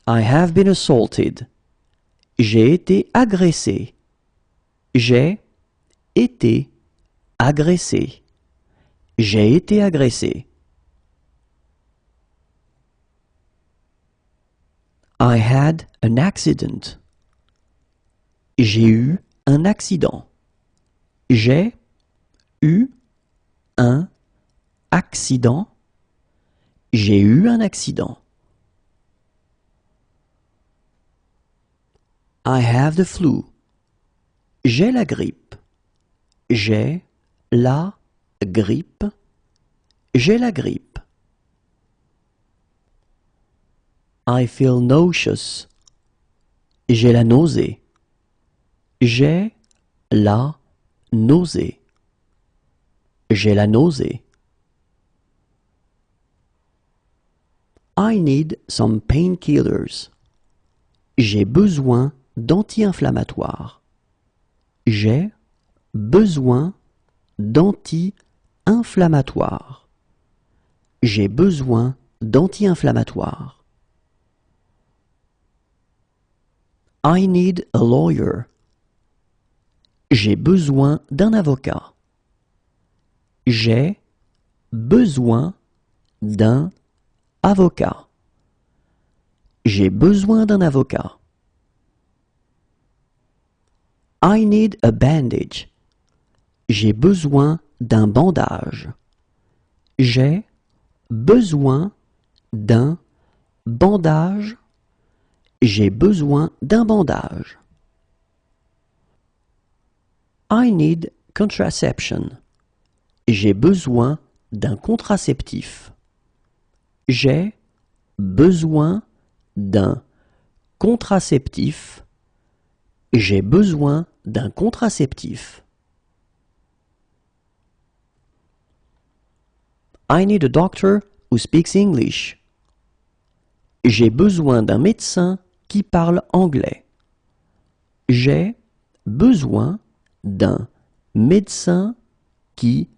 I have been assaulted. J'ai été agressé. J'ai été agressé. J'ai été agressé. I had an accident. J'ai eu un accident. J'ai eu un accident. J'ai eu un accident. I have the flu. J'ai la grippe. J'ai la grippe. J'ai la grippe. I feel nauseous. J'ai la nausée. J'ai la nausée. J'ai la nausée. I need some painkillers. J'ai besoin d'anti-inflammatoires. J'ai besoin d'anti-inflammatoires. J'ai besoin d'anti-inflammatoires. I need a lawyer. J'ai besoin d'un avocat. J'ai besoin d'un avocat. J'ai besoin d'un avocat. I need a bandage. J'ai besoin d'un bandage. J'ai besoin d'un bandage. J'ai besoin d'un bandage. I need contraception. J'ai besoin d'un contraceptif. J'ai besoin d'un contraceptif. J'ai besoin d'un contraceptif. I need a doctor who speaks English. J'ai besoin d'un médecin qui parle anglais. J'ai besoin d'un médecin qui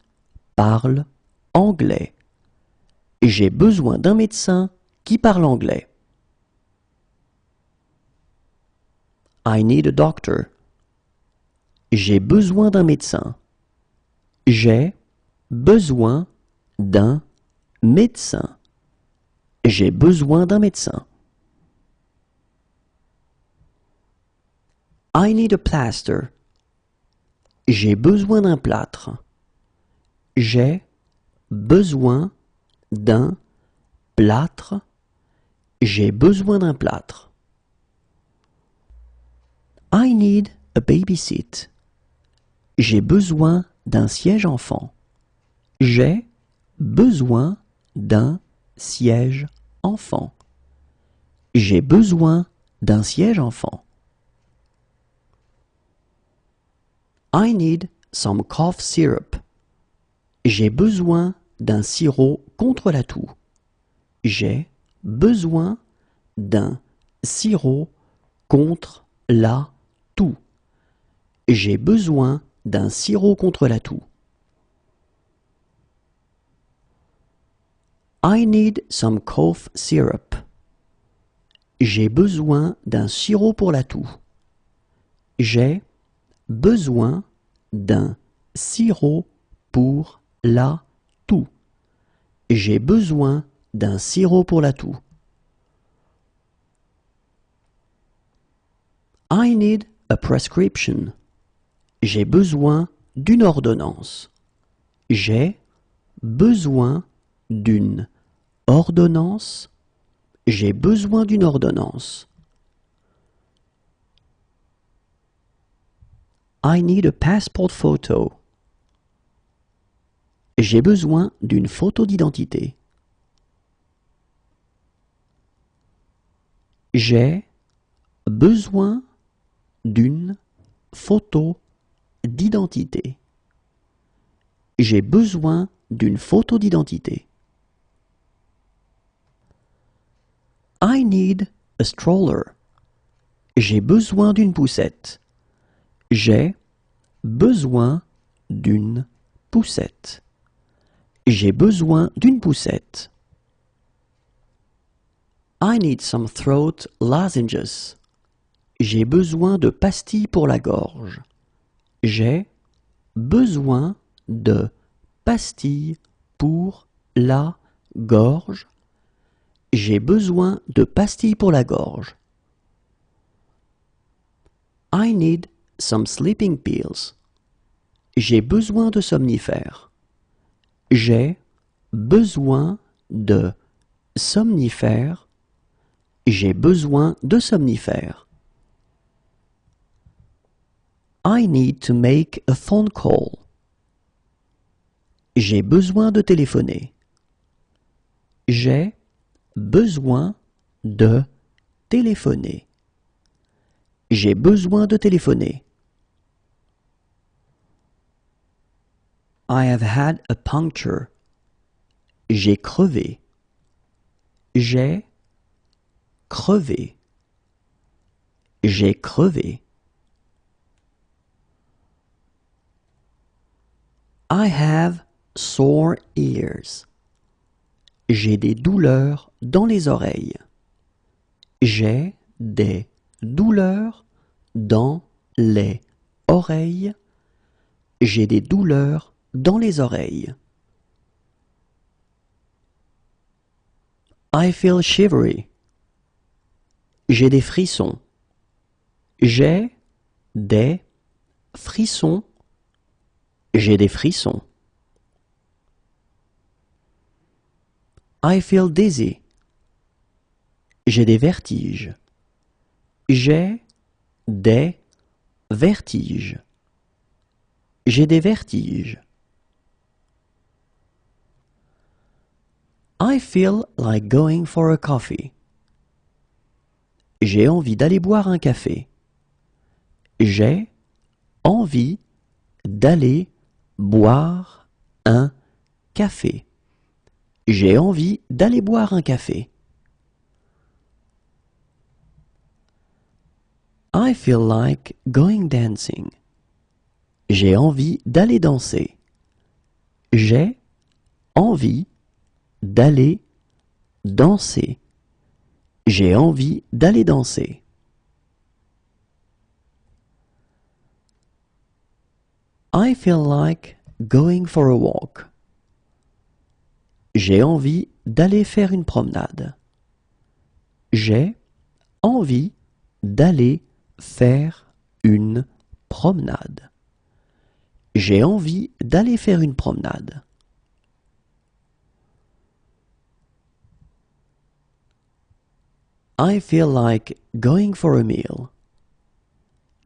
parle anglais. J'ai besoin d'un médecin qui parle anglais. I need a doctor. J'ai besoin d'un médecin. J'ai besoin d'un médecin. J'ai besoin d'un médecin. I need a plaster. J'ai besoin d'un plâtre. J'ai besoin d'un plâtre. J'ai besoin d'un plâtre. I need a baby seat. J'ai besoin d'un siège enfant. J'ai besoin d'un siège enfant. J'ai besoin d'un siège enfant. I need some cough syrup. J'ai besoin d'un sirop contre la toux. J'ai besoin d'un sirop contre la toux. J'ai besoin d'un sirop contre la toux. I need some cough syrup. J'ai besoin d'un sirop pour la toux. J'ai besoin d'un sirop pour la toux. J'ai besoin d'un sirop pour la toux. I need a prescription. J'ai besoin d'une ordonnance. J'ai besoin d'une ordonnance. J'ai besoin d'une ordonnance. I need a passport photo. J'ai besoin d'une photo d'identité. J'ai besoin d'une photo d'identité. J'ai besoin d'une photo d'identité. I need a stroller. J'ai besoin d'une poussette. J'ai besoin d'une poussette. J'ai besoin d'une poussette. I need some throat lozenges. J'ai besoin de pastilles pour la gorge. J'ai besoin de pastilles pour la gorge. J'ai besoin de pastilles pour la gorge. I need some sleeping pills. J'ai besoin de somnifères. J'ai besoin de somnifères. J'ai besoin de somnifères. I need to make a phone call. J'ai besoin de téléphoner. J'ai besoin de téléphoner. J'ai besoin de téléphoner. I have had a puncture. J'ai crevé. J'ai crevé. J'ai crevé. I have sore ears. J'ai des douleurs dans les oreilles. J'ai des douleurs dans les oreilles. J'ai des douleurs dans les oreilles. I feel shivery. J'ai des frissons. J'ai des frissons. J'ai des frissons. I feel dizzy. J'ai des vertiges. J'ai des vertiges. J'ai des vertiges. I feel like going for a coffee. J'ai envie d'aller boire un café. J'ai envie d'aller boire un café. J'ai envie d'aller boire un café. I feel like going dancing. J'ai envie d'aller danser. J'ai envie d'aller danser. J'ai envie d'aller danser. I feel like going for a walk. J'ai envie d'aller faire une promenade. J'ai envie d'aller faire une promenade. J'ai envie d'aller faire une promenade. I feel like going for a meal.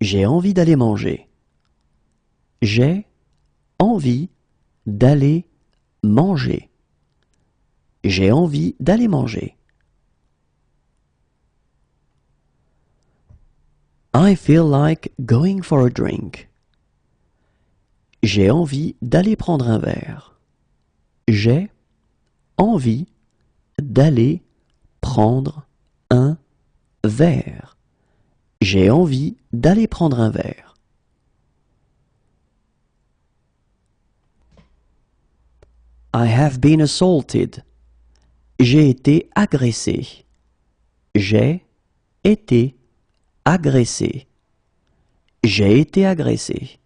J'ai envie d'aller manger. J'ai envie d'aller manger. J'ai envie d'aller manger. I feel like going for a drink. J'ai envie d'aller prendre un verre. J'ai envie d'aller prendre un verre. J'ai envie d'aller prendre un verre. I have been assaulted. J'ai été agressé. J'ai été agressé. J'ai été agressé.